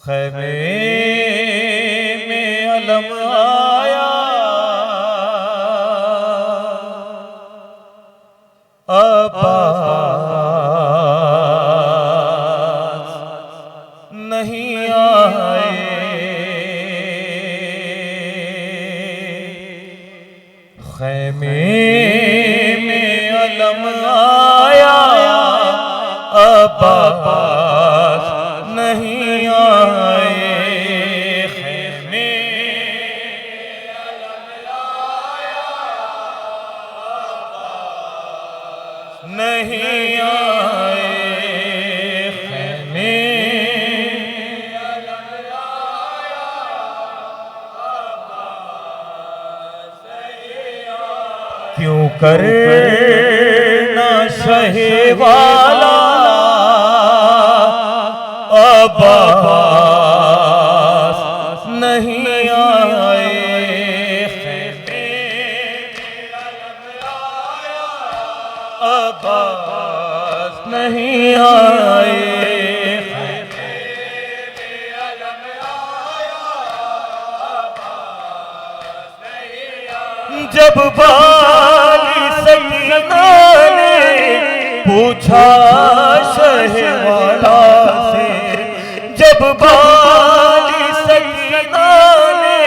खैमे में अलम आया, अब्बास नहीं आए। खैमे में अलम आया, अब्बास नहीं आए। खैमे में अलम आया, अब्बास नहीं आए। खैमे में अलम आया, अब्बास नहीं आए। क्यों करना शहे वाला अब्बास नहीं आए। खैमे में अलम आया, अब्बास नहीं आए। खैमे में अलम आया, अब्बास नहीं आए। जब बाली सकीना ने पूछा शहवाला से, जब बाली सकीना ने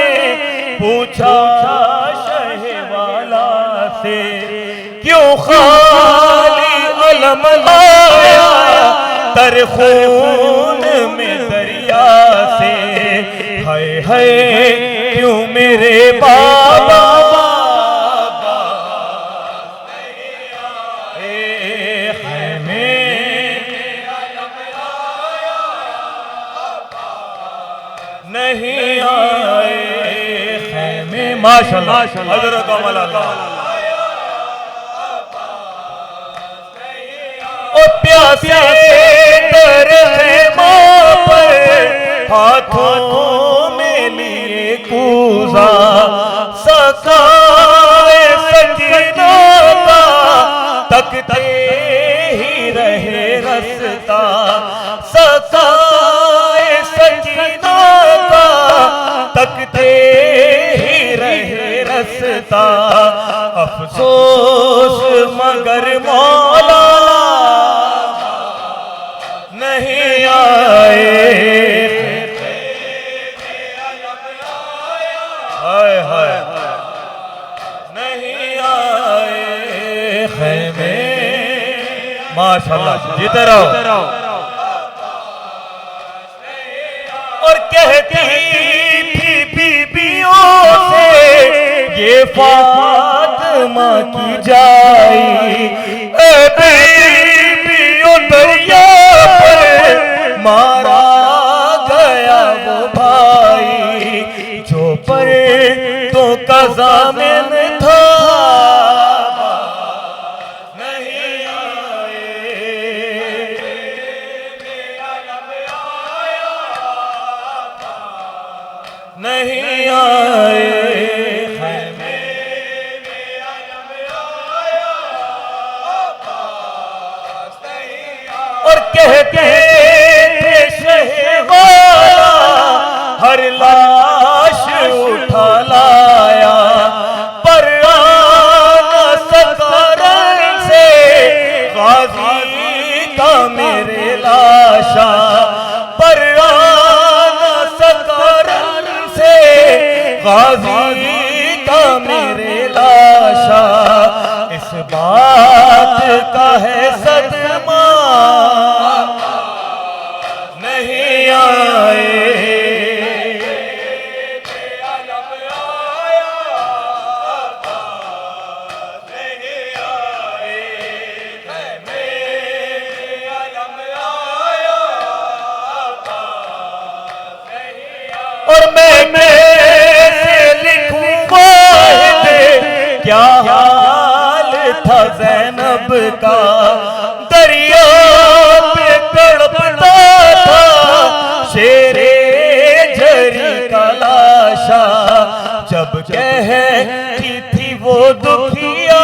पूछा शहवाला से, क्यों खाली अलम लाया तर खून में दरिया से। हाय हाय क्यों मेरे बाबा नहीं आए। खैमे माशाअल्लाह हज़रत कमल अल्लाह। ओ प्यासे कर खैमा पर हाथों में लिए कूज़ा, सकाए सकीना का तकते ही रहे रस्ता। सकाए सकीना का तकते ही रहे रस्ता। अफसोस मगर मौला नहीं आए। हाय हाय नहीं आए। खैमे माशाअल्लाह जीते रहो। और कहती थी बीबियों से ये फातिमा की जाई, ए बीबियों दरिया पर मारा गया वो भाई, जो पर तो कज़ा में था नहीं आए। नहीं आए। खैमे में अलम आया, अब्बास नहीं आए। और कहते थे शहवाला हर लाश उठा लाया, पर आना सका रन से गाजी का मेरे लाशा। पर गाजी का मेरे लाशा। इस बात का है सदमा नहीं आए। और मैं क्या हाल था ज़ैनब का, दरिया पे तड़पता था शेरे झरी का लाशा। जब कहती थी वो दुखिया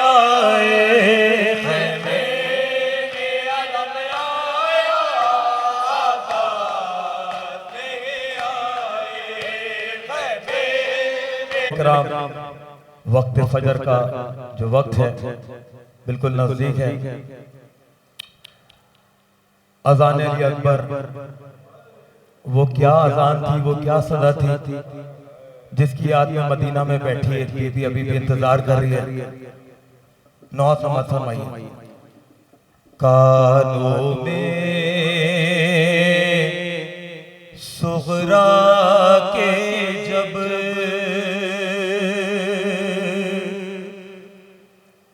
आए। खैमे में अलम आया, इकराम, वक्त फजर का जो वक्त है बिल्कुल नजदीक है। अज़ान अली अकबर, वो क्या अजान थी, वो क्या सदा थी जिसकी याद में मदीना में बैठी एक बीबी अभी भी इंतजार कर रही है। नौ समझ फरमाइए। कानों में सुगरा के जब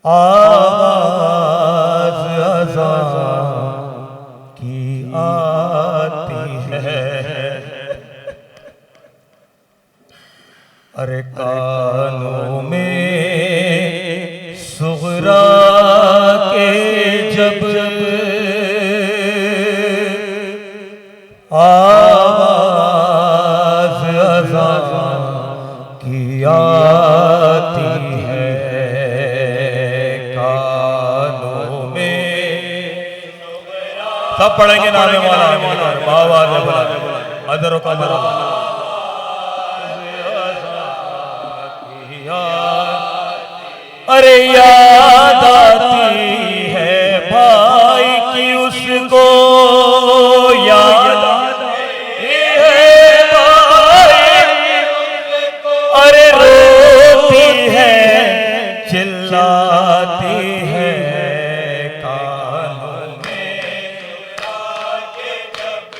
आवाज अज़ान की आती है, अरे कानों में सुगरा के जब आवाज अज़ान की आती है, कानों में सब पढ़ेंगे नामे वाला अदर अरे याद आती है भाई की उसको, याद आती है भाई, अरे रोती है चिल्लाती है, कानों में आके जब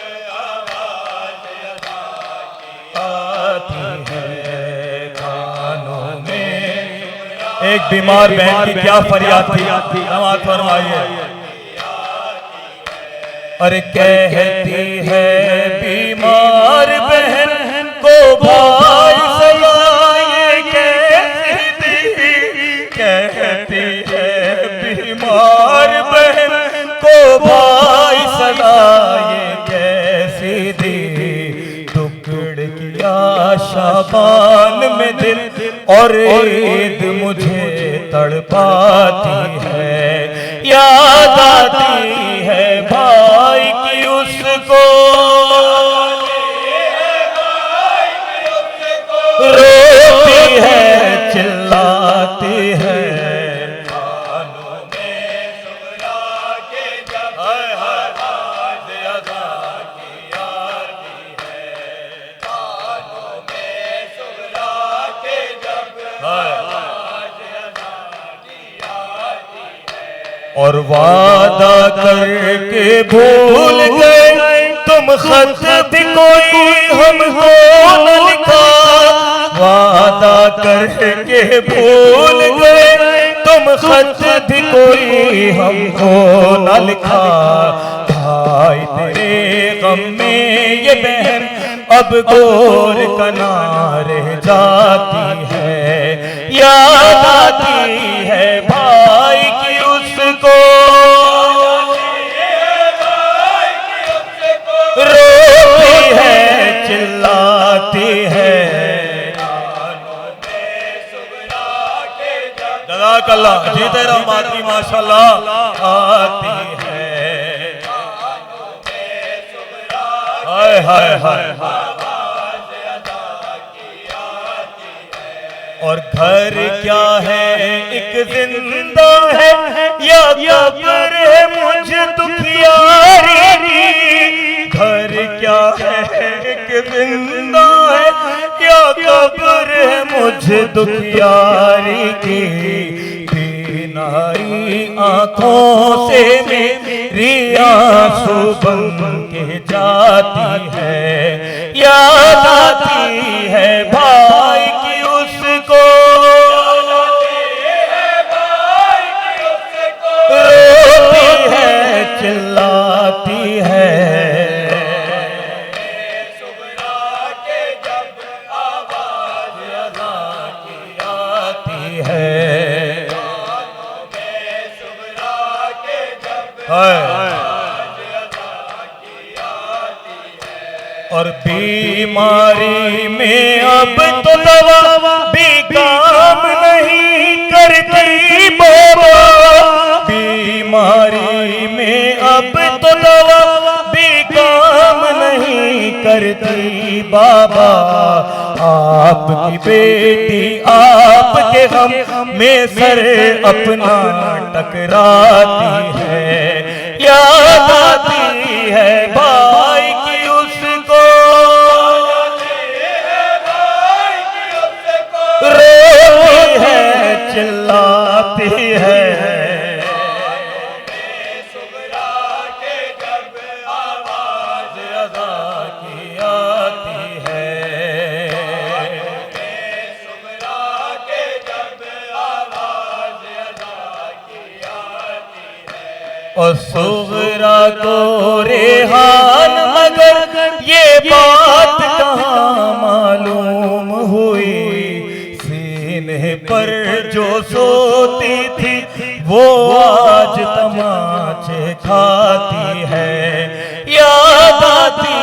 आवाज आती है, कानों में। एक बीमार बहन की क्या फरियाद थी, नमाज फरमाइए। अरे कहती है बीमार बहन को भाई सलाए कैसी दी, कहती है बीमार बहन को भाई सलाए कैसी दी, टुकड़ किया शाबान में दिल और ईद मुझे तड़पाती है, याद आती है भाई की उसको, रोती है चिल्लाती है, कानों में सुगरा के जब आवाज अज़ान की आती है, कानों में सुगरा के जब आवाज अज़ान की आती है, और वादा करके भूल गए तुम खत भी कोई हमको न लिखा, वादा करके भूल गए तुम खत भी कोई हमको न लिखा, भाई तेरे गम में ये बहन अब गोर कनारे जाती है, याद आती है भाई की उसको, रोती है चिल्लाती है, जज़ाकल्लाह, जीते रहो माती माशाल्लाह आती है, हाय हाय हाय हाय, और घर क्या है एक जिंदा है या कब्र है मुझ दुखियारी, घर क्या है एक जिंदा है या कब्र है मुझ दुखियारी की, बीनारी आंखों से मेरी आंसू बन के जाती है, याद आती है भाई की उसको, रोती है चिल्लाती है, आवाज अज़ान की आती है, और बीमारी में अब तो दवा भी काम नहीं करती बाबा, बीमारी में अब तो दवा भी काम नहीं करती बाबा, आपकी बेटी आपके गम में सर अपना टकराती है, याद आती है भाई की उसको, रोती है चिल्लाती है। और सुगरा को रेहान मगर ये बात कहाँ मालूम हुई, सीने पर जो सोती थी वो आज तमाचे खाती है, याद आती